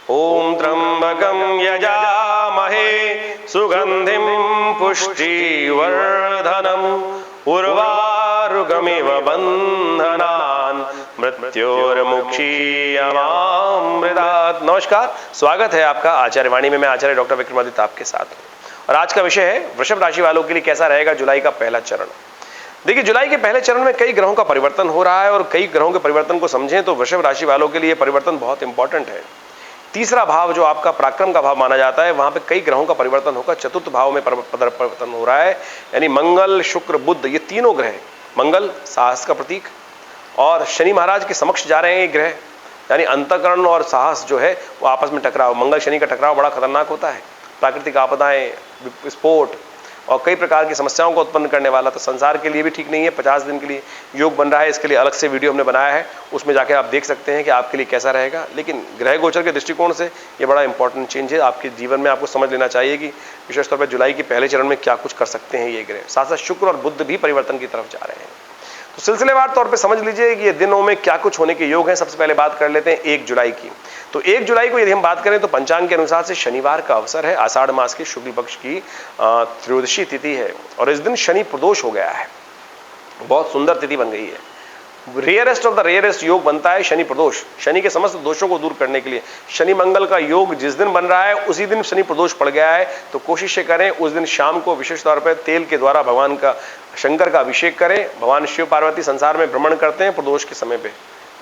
ओम त्र्यंबकं यजामहे सुगंधिं पुष्टिवर्धनम् उर्वारुकमिव बंधनान् मृत्योर्मुक्षीयमामृतात्। नमस्कार, स्वागत है आपका आचार्य वाणी में। मैं आचार्य डॉक्टर विक्रमादित्य आपके साथ हूं और आज का विषय है वृषभ राशि वालों के लिए कैसा रहेगा जुलाई का पहला चरण। देखिए, जुलाई के पहले चरण में कई ग्रहों का परिवर्तन हो रहा है और कई ग्रहों के परिवर्तन को समझें तो वृषभ राशि वालों के लिए परिवर्तन बहुत इंपॉर्टेंट है। तीसरा भाव जो आपका पराक्रम का भाव माना जाता है, वहां पे कई ग्रहों का परिवर्तन होकर चतुर्थ भाव में परिवर्तन हो रहा है। यानी मंगल, शुक्र, बुध, ये तीनों ग्रह, मंगल साहस का प्रतीक और शनि महाराज के समक्ष जा रहे हैं ये ग्रह। यानी अंतःकरण और साहस जो है वो आपस में टकराव, मंगल शनि का टकराव बड़ा खतरनाक होता है। प्राकृतिक आपदाएं, विस्फोट और कई प्रकार की समस्याओं को उत्पन्न करने वाला, तो संसार के लिए भी ठीक नहीं है। 50 दिन के लिए योग बन रहा है, इसके लिए अलग से वीडियो हमने बनाया है, उसमें जाके आप देख सकते हैं कि आपके लिए कैसा रहेगा। लेकिन ग्रह गोचर के दृष्टिकोण से ये बड़ा इंपॉर्टेंट चेंज है आपके जीवन में। आपको समझ लेना चाहिए कि विशेष तौर पर जुलाई के पहले चरण में क्या कुछ कर सकते हैं ये ग्रह। साथ साथ शुक्र और बुध भी परिवर्तन की तरफ जा रहे हैं। तो सिलसिलेवार तौर पे समझ लीजिए कि ये दिनों में क्या कुछ होने के योग हैं। सबसे पहले बात कर लेते हैं 1 जुलाई की। तो 1 जुलाई को यदि हम बात करें तो पंचांग के अनुसार से शनिवार का अवसर है। आषाढ़ मास की शुक्ल पक्ष की त्रयोदशी तिथि है और इस दिन शनि प्रदोष हो गया है। बहुत सुंदर तिथि बन गई है। रेयरेस्ट ऑफ द रेयरेस्ट योग बनता है शनि प्रदोष। शनि के समस्त दोषों को दूर करने के लिए शनि मंगल का योग जिस दिन बन रहा है उसी दिन शनि प्रदोष पड़ गया है। तो कोशिश करें उस दिन शाम को विशेष तौर पर तेल के द्वारा भगवान का, शंकर का अभिषेक करें। भगवान शिव पार्वती संसार में भ्रमण करते हैं प्रदोष के समय पे,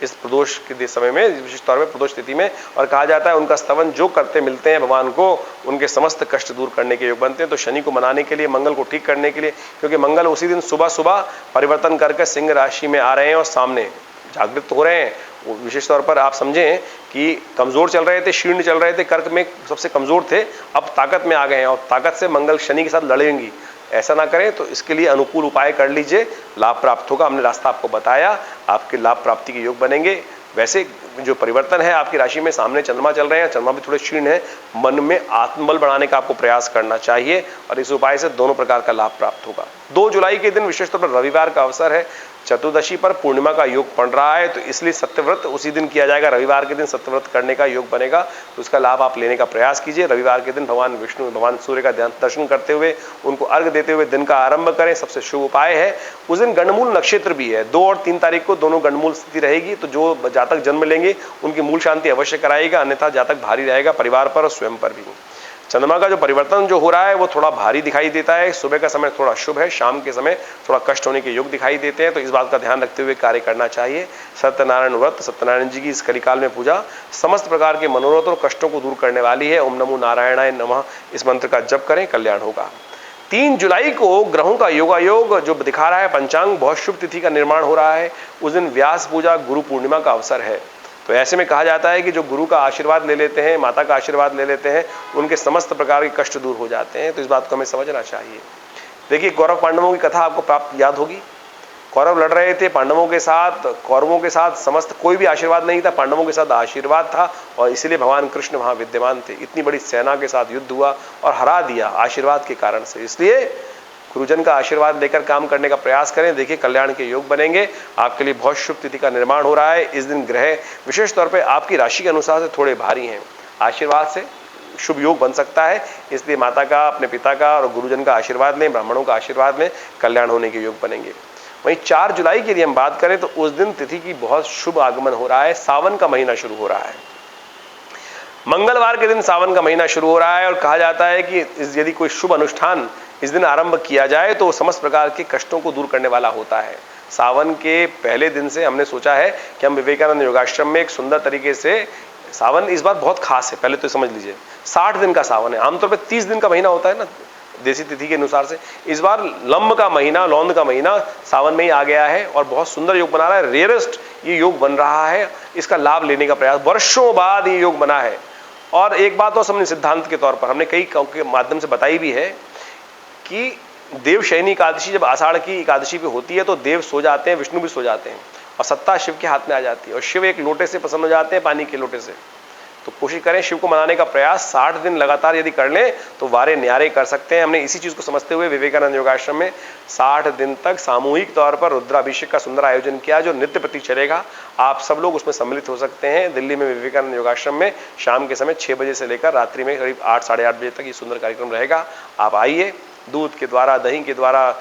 इस प्रदोष के समय में, विशेष तौर पर प्रदोष तिथि में। और कहा जाता है उनका स्तवन जो करते मिलते हैं भगवान को, उनके समस्त कष्ट दूर करने के योग बनते हैं। तो शनि को मनाने के लिए, मंगल को ठीक करने के लिए, क्योंकि मंगल उसी दिन सुबह सुबह परिवर्तन करके सिंह राशि में आ रहे हैं और सामने जागृत हो रहे हैं। विशेष तौर पर आप समझें कि कमजोर चल रहे थे, शीर्ण चल रहे थे, कर्क में सबसे कमजोर थे, अब ताकत में आ गए हैं और ताकत से मंगल शनि के साथ लड़ेंगी। ऐसा ना करें, तो इसके लिए अनुकूल उपाय कर लीजिए, लाभ प्राप्त होगा। हमने रास्ता आपको बताया, आपके लाभ प्राप्ति के योग बनेंगे। वैसे जो परिवर्तन है आपकी राशि में, सामने चंद्रमा चल रहे हैं, चंद्रमा भी थोड़े क्षीण है, मन में आत्मबल बढ़ाने का आपको प्रयास करना चाहिए और इस उपाय से दोनों प्रकार का लाभ प्राप्त होगा। 2 जुलाई के दिन विशेष तौर पर रविवार का अवसर है। चतुर्दशी पर पूर्णिमा का योग पड़ रहा है, तो इसलिए सत्यव्रत उसी दिन किया जाएगा। रविवार के दिन सत्यव्रत करने का योग बनेगा, तो उसका लाभ आप लेने का प्रयास कीजिए। रविवार के दिन भगवान विष्णु, भगवान सूर्य का दर्शन करते हुए, उनको अर्घ देते हुए दिन का आरंभ करें, सबसे शुभ उपाय है। उस दिन गंडमूल नक्षत्र भी है, 2 और 3 तारीख को दोनों गंडमूल स्थिति रहेगी। तो जो जातक जन्म लेंगे उनकी मूल शांति अवश्य कराएगा, अन्यथा जातक भारी रहेगा परिवार पर और स्वयं पर भी। चंद्रमा का जो परिवर्तन जो हो रहा है वो थोड़ा भारी दिखाई देता है। सुबह का समय थोड़ा शुभ है, शाम के समय थोड़ा कष्ट होने के योग दिखाई देते हैं, तो इस बात का ध्यान रखते हुए कार्य करना चाहिए। सत्यनारायण व्रत, सत्यनारायण जी की इस कलिकाल में पूजा समस्त प्रकार के मनोरथ और कष्टों को दूर करने वाली है। ओम नमो नारायणाय नमः, इस मंत्र का जप करें, कल्याण होगा। 3 जुलाई को ग्रहों का योगायोग जो दिखा रहा है पंचांग, बहुत शुभ तिथि का निर्माण हो रहा है। उस दिन व्यास पूजा, गुरु पूर्णिमा का अवसर है। तो ऐसे में कहा जाता है कि जो गुरु का आशीर्वाद ले लेते हैं, माता का आशीर्वाद ले लेते हैं, उनके समस्त प्रकार के कष्ट दूर हो जाते हैं। तो इस बात को हमें समझना चाहिए। देखिए, कौरव पांडवों की कथा आपको प्राप्त याद होगी। कौरव लड़ रहे थे पांडवों के साथ, कौरवों के साथ समस्त कोई भी आशीर्वाद नहीं था, पांडवों के साथ आशीर्वाद था और इसीलिए भगवान कृष्ण वहां विद्यमान थे। इतनी बड़ी सेना के साथ युद्ध हुआ और हरा दिया आशीर्वाद के कारण से। इसलिए गुरुजन का आशीर्वाद लेकर काम करने का प्रयास करें। देखिए, कल्याण के योग बनेंगे। आपके लिए बहुत शुभ तिथि का निर्माण हो रहा है। इस दिन ग्रह विशेष तौर पे आपकी राशि के अनुसार से थोड़े भारी हैं। आशीर्वाद से शुभ योग बन सकता है, इसलिए माता का, अपने पिता का और गुरुजन का आशीर्वाद लें, ब्राह्मणों का आशीर्वाद लें, कल्याण होने के योग बनेंगे। वहीं 4 जुलाई की यदि हम बात करें तो उस दिन तिथि की बहुत शुभ आगमन हो रहा है। सावन का महीना शुरू हो रहा है। मंगलवार के दिन सावन का महीना शुरू हो रहा है और कहा जाता है कि यदि कोई शुभ अनुष्ठान इस दिन आरंभ किया जाए तो समस्त प्रकार के कष्टों को दूर करने वाला होता है। सावन के पहले दिन से हमने सोचा है कि हम विवेकानंद योगाश्रम में एक सुंदर तरीके से, सावन इस बार बहुत खास है, पहले तो समझ लीजिए 60 दिन का सावन है। आमतौर पर 30 दिन का महीना होता है ना देसी तिथि के अनुसार से। इस बार लंब का महीना, लौंद का महीना सावन में ही आ गया है और बहुत सुंदर योग बना रहा है। रेयरेस्ट ये योग बन रहा है, इसका लाभ लेने का प्रयास, वर्षों बाद ये योग बना है। और एक बात और हमने सिद्धांत के तौर पर हमने कई के माध्यम से बताई भी है कि देवशयनी एकादशी जब आषाढ़ की एकादशी पे होती है तो देव सो जाते हैं, विष्णु भी सो जाते हैं और सत्ता शिव के हाथ में आ जाती है और शिव एक लोटे से प्रसन्न हो जाते हैं, पानी के लोटे से। तो कोशिश करें शिव को मनाने का प्रयास 60 दिन लगातार यदि कर लें तो वारे न्यारे कर सकते हैं। हमने इसी चीज को समझते हुए विवेकानंद योगाश्रम में 60 दिन तक सामूहिक तौर पर रुद्राभिषेक का सुंदर आयोजन किया, जो नित्य प्रति चलेगा। आप सब लोग उसमें सम्मिलित हो सकते हैं। दिल्ली में विवेकानंद योगाश्रम में शाम के समय 6 बजे से लेकर रात्रि में करीब 8 साढ़े 8 बजे तक ये सुंदर कार्यक्रम रहेगा। आप आइए, दूध के द्वारा, दही के द्वारा,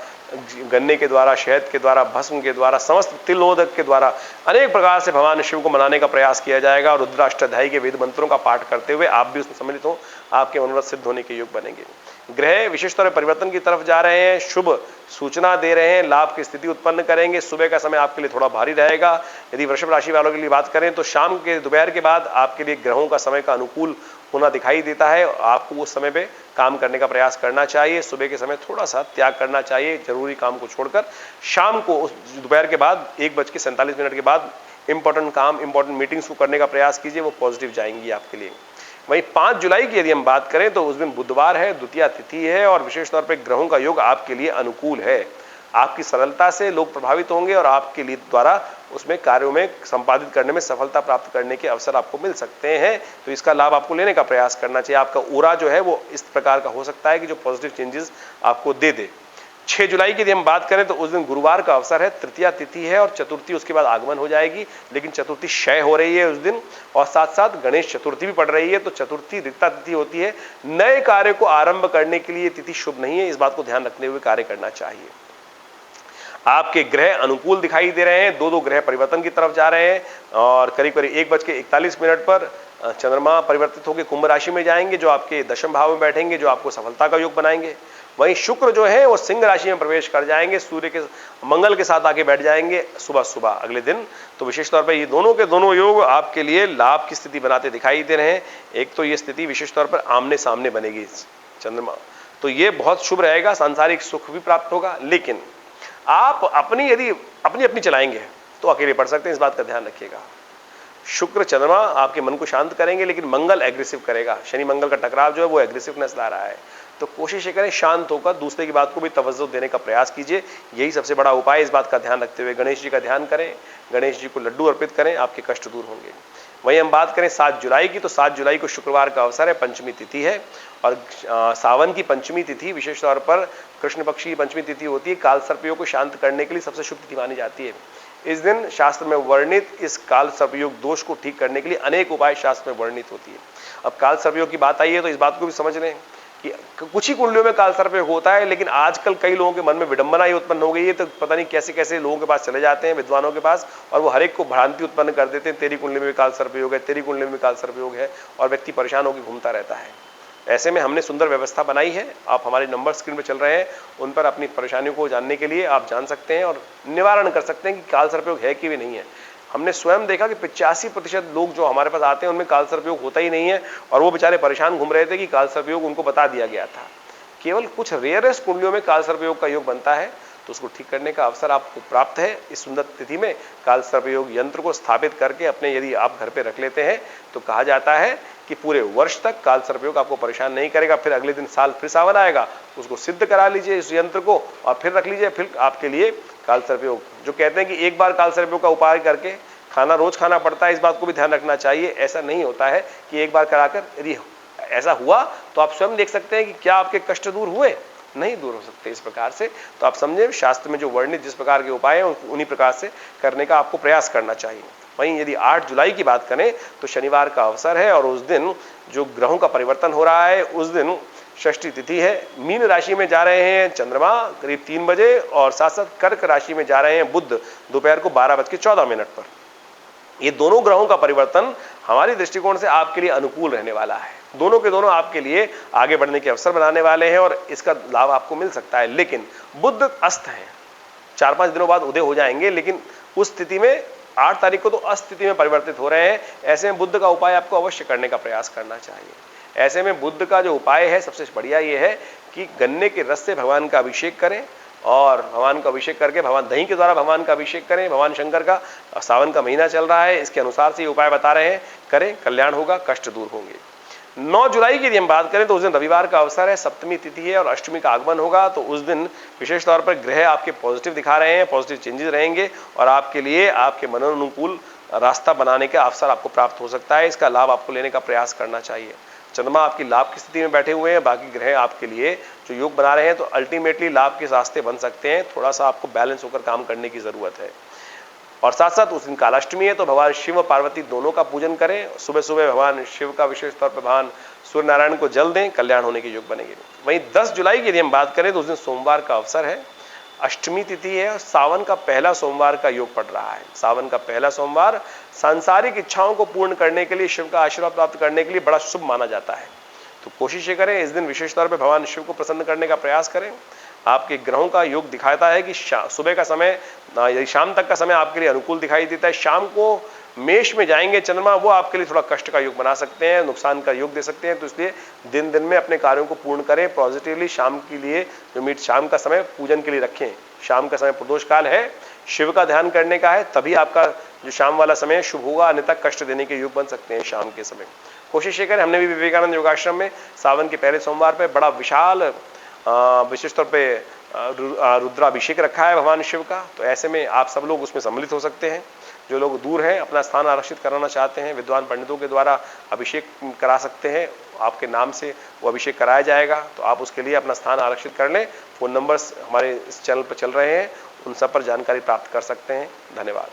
गन्ने के द्वारा, शहद के द्वारा, भस्म के द्वारा, समस्त तिलोदक के द्वारा अनेक प्रकार से भगवान शिव को मनाने का प्रयास किया जाएगा। और रुद्राष्टाध्यायी के वेद मंत्रों का पाठ करते हुए आप भी उसमें सम्मिलित हो, आपके मनोरथ सिद्ध होने के योग बनेंगे। ग्रह विशेष तौर पर परिवर्तन की तरफ जा रहे हैं, शुभ सूचना दे रहे हैं, लाभ की स्थिति उत्पन्न करेंगे। सुबह का समय आपके लिए थोड़ा भारी रहेगा। यदि वृषभ राशि वालों के लिए बात करें तो शाम के दोपहर के बाद आपके लिए ग्रहों का समय का अनुकूल होना दिखाई देता है। आपको उस समय पे काम करने का प्रयास करना चाहिए। सुबह के समय थोड़ा सा त्याग करना चाहिए जरूरी काम को छोड़कर। शाम को दोपहर के बाद 1:47 के बाद इंपॉर्टेंट काम, इंपॉर्टेंट मीटिंग्स को करने का प्रयास कीजिए, वो पॉजिटिव जाएंगी आपके लिए। वहीं 5 जुलाई की यदि हम बात करें तो उस दिन बुधवार है, द्वितीया तिथि है और विशेष तौर पर ग्रहों का योग आपके लिए अनुकूल है। आपकी सरलता से लोग प्रभावित होंगे और आपके लिए द्वारा उसमें कार्यों में संपादित करने में सफलता प्राप्त करने के अवसर आपको मिल सकते हैं। तो इसका लाभ आपको लेने का प्रयास करना चाहिए। आपका ओरा जो है वो इस प्रकार का हो सकता है कि जो पॉजिटिव चेंजेस आपको दे दे। 6 जुलाई की यदि हम बात करें तो उस दिन गुरुवार का अवसर है, तृतीया तिथि है और चतुर्थी उसके बाद आगमन हो जाएगी। लेकिन चतुर्थी क्षय हो रही है उस दिन और साथ साथ गणेश चतुर्थी भी पड़ रही है। तो चतुर्थी रिक्ता तिथि होती है। नए कार्य को आरंभ करने के लिए तिथि शुभ नहीं है, इस बात को ध्यान रखते हुए कार्य करना चाहिए। आपके ग्रह अनुकूल दिखाई दे रहे हैं, दो ग्रह परिवर्तन की तरफ जा रहे हैं और करीब करीब 1:41 पर चंद्रमा परिवर्तित होकर कुंभ राशि में जाएंगे, जो आपके दशम भाव में बैठेंगे, जो आपको सफलता का योग बनाएंगे। वहीं शुक्र जो है वो सिंह राशि में प्रवेश कर जाएंगे, सूर्य के मंगल के साथ आके बैठ जाएंगे सुबह सुबह अगले दिन। तो विशेष तौर पर ये दोनों के दोनों योग आपके लिए लाभ की स्थिति बनाते दिखाई दे रहे हैं। एक तो ये स्थिति विशेष तौर पर आमने सामने बनेगी चंद्रमा, तो ये बहुत शुभ रहेगा, सांसारिक सुख भी प्राप्त होगा। लेकिन आप यदि अपनी चलाएंगे तो अकेले पड़ सकते हैं, इस बात का ध्यान रखिएगा। शुक्र चंद्रमा आपके मन को शांत करेंगे, लेकिन मंगल एग्रेसिव करेगा। शनि मंगल का टकराव जो है वो एग्रेसिवनेस ला रहा है। तो कोशिश ये करें शांत होकर दूसरे की बात को भी तवज्जो देने का प्रयास कीजिए, यही सबसे बड़ा उपाय है। इस बात का ध्यान रखते हुए गणेश जी का ध्यान करें, गणेश जी को लड्डू अर्पित करें, आपके कष्ट दूर होंगे। वहीं हम बात करें 7 जुलाई की, तो 7 जुलाई को शुक्रवार का अवसर है, पंचमी तिथि है और सावन की पंचमी तिथि विशेष तौर पर कृष्ण पक्ष की पंचमी तिथि होती है। काल सर्पयोग को शांत करने के लिए सबसे शुभ तिथि मानी जाती है। इस दिन शास्त्र में वर्णित इस काल सर्पयोग दोष को ठीक करने के लिए अनेक उपाय शास्त्र में वर्णित होती है। अब काल सर्पयोग की बात आई है तो इस बात को भी समझ लें कि कुछ ही कुंडलियों में काल सर्पयोग होता है, लेकिन आजकल कई लोगों के मन में विडंबना ही उत्पन्न हो गई है। तो पता नहीं कैसे कैसे लोगों के पास चले जाते हैं, विद्वानों के पास, और वो हर एक को भ्रांति उत्पन्न कर देते हैं, तेरी कुंडली में भी काल सर्पयोग है, तेरी कुंडली में भी काल सर्पयोग है, और व्यक्ति परेशान होकर घूमता रहता है। ऐसे में हमने सुंदर व्यवस्था बनाई है। आप हमारे नंबर स्क्रीन पर चल रहे हैं, उन पर अपनी परेशानियों को जानने के लिए आप जान सकते हैं और निवारण कर सकते हैं कि काल सर्पयोग है कि भी नहीं है। हमने स्वयं देखा कि 85% लोग जो हमारे पास आते हैं उनमें काल सर्पयोग होता ही नहीं है, और वो बेचारे परेशान घूम रहे थे कि काल सर्पयोग उनको बता दिया गया था। केवल कुछ रेयरेस्ट कुंडलियों में काल सर्पयोग का योग बनता है, तो उसको ठीक करने का अवसर आपको प्राप्त है। इस सुंदर तिथि में काल सर्पयोग यंत्र को स्थापित करके अपने यदि आप घर पे रख लेते हैं तो कहा जाता है कि पूरे वर्ष तक काल सर्पयोग आपको परेशान नहीं करेगा। फिर अगले दिन साल फिर सावन आएगा, उसको सिद्ध करा लीजिए इस यंत्र को और फिर रख लीजिए, फिर आपके लिए काल सर्पयोग। जो कहते हैं कि एक बार काल सर्पयोग का उपाय करके खाना रोज खाना पड़ता है, इस बात को भी ध्यान रखना चाहिए। ऐसा नहीं होता है कि एक बार कराकर यदि ऐसा हुआ तो आप स्वयं देख सकते हैं कि क्या आपके कष्ट दूर हुए, नहीं दूर हो सकते इस प्रकार से। तो आप समझे, शास्त्र में जो वर्णित जिस प्रकार के उपाय हैं उन्हीं प्रकार से करने का आपको प्रयास करना चाहिए। वहीं यदि 8 जुलाई की बात करें तो शनिवार का अवसर है और उस दिन जो ग्रहों का परिवर्तन हो रहा है, उस दिन षष्ठी तिथि है। मीन राशि में जा रहे हैं चंद्रमा करीब 3 बजे और साथ साथ कर्क राशि में जा रहे हैं बुध दोपहर को 12:14 पर। ये दोनों ग्रहों का परिवर्तन हमारी दृष्टिकोण से आपके लिए अनुकूल रहने वाला है। दोनों के दोनों आपके लिए आगे बढ़ने के अवसर बनाने वाले हैं और इसका लाभ आपको मिल सकता है। लेकिन बुध अस्त है, 4-5 दिनों बाद उदय हो जाएंगे, लेकिन उस स्थिति में 8 तारीख को तो अस्थिति में परिवर्तित हो रहे हैं। ऐसे में बुध का उपाय आपको अवश्य करने का प्रयास करना चाहिए। ऐसे में बुध का जो उपाय है सबसे बढ़िया ये है कि गन्ने के रस से भगवान का अभिषेक करें और भगवान का अभिषेक करके भगवान दही के द्वारा भगवान का अभिषेक करें। भगवान शंकर का सावन का महीना चल रहा है, इसके अनुसार से ये उपाय बता रहे हैं, करें, कल्याण होगा, कष्ट दूर होंगे। 9 जुलाई की यदि हम बात करें तो उस दिन रविवार का अवसर है, सप्तमी तिथि है और अष्टमी का आगमन होगा। तो उस दिन विशेष तौर पर ग्रह आपके पॉजिटिव दिखा रहे हैं, पॉजिटिव चेंजेस रहेंगे और आपके लिए आपके मनोनुकूल रास्ता बनाने का अवसर आपको प्राप्त हो सकता है। इसका लाभ आपको लेने का प्रयास करना चाहिए। चंद्रमा आपकी लाभ की स्थिति में बैठे हुए हैं, बाकी ग्रह आपके लिए जो योग बना रहे हैं, तो अल्टीमेटली लाभ के रास्ते बन सकते हैं। थोड़ा सा आपको बैलेंस होकर काम करने की जरूरत है। और साथ साथ उस दिन कालाष्टमी है, तो भगवान शिव और पार्वती दोनों का पूजन करें। सुबह सुबह भगवान शिव का विशेष तौर पर भगवान सूर्य नारायण को जल दें, कल्याण होने के योग बनेंगे। वहीं 10 जुलाई की यदि हम बात करें तो उस दिन सोमवार का अवसर है, अष्टमी तिथि है और सावन का पहला सोमवार का योग पड़ रहा है। सावन का पहला सोमवार सांसारिक इच्छाओं को पूर्ण करने के लिए, शिव का आशीर्वाद प्राप्त करने के लिए बड़ा शुभ माना जाता है। तो कोशिश ये करें इस दिन विशेष तौर पर भगवान शिव को प्रसन्न करने का प्रयास करें। आपके ग्रहों का योग दिखाता है कि सुबह का समय यदि शाम तक का समय आपके लिए अनुकूल दिखाई देता है, शाम को मेष में जाएंगे चंद्रमा, वो आपके लिए थोड़ा कष्ट का योग बना सकते हैं, नुकसान का योग दे सकते हैं। तो इसलिए दिन दिन में अपने कार्यों को पूर्ण करें पॉजिटिवली। शाम के लिए जो शाम का समय पूजन के लिए रखें। शाम का समय प्रदोष काल है, शिव का ध्यान करने का है, तभी आपका जो शाम वाला समय शुभ होगा, अन्यथा कष्ट देने के योग बन सकते हैं शाम के समय। कोशिश ये करें। हमने भी विवेकानंद योगाश्रम में सावन के पहले सोमवार पर बड़ा विशाल विशेष तौर पे रुद्राभिषेक रखा है भगवान शिव का। तो ऐसे में आप सब लोग उसमें सम्मिलित हो सकते हैं। जो लोग दूर हैं, अपना स्थान आरक्षित कराना चाहते हैं, विद्वान पंडितों के द्वारा अभिषेक करा सकते हैं। आपके नाम से वो अभिषेक कराया जाएगा, तो आप उसके लिए अपना स्थान आरक्षित कर लें। फोन नंबर्स हमारे इस चैनल पर चल रहे हैं, उन सब पर जानकारी प्राप्त कर सकते हैं। धन्यवाद।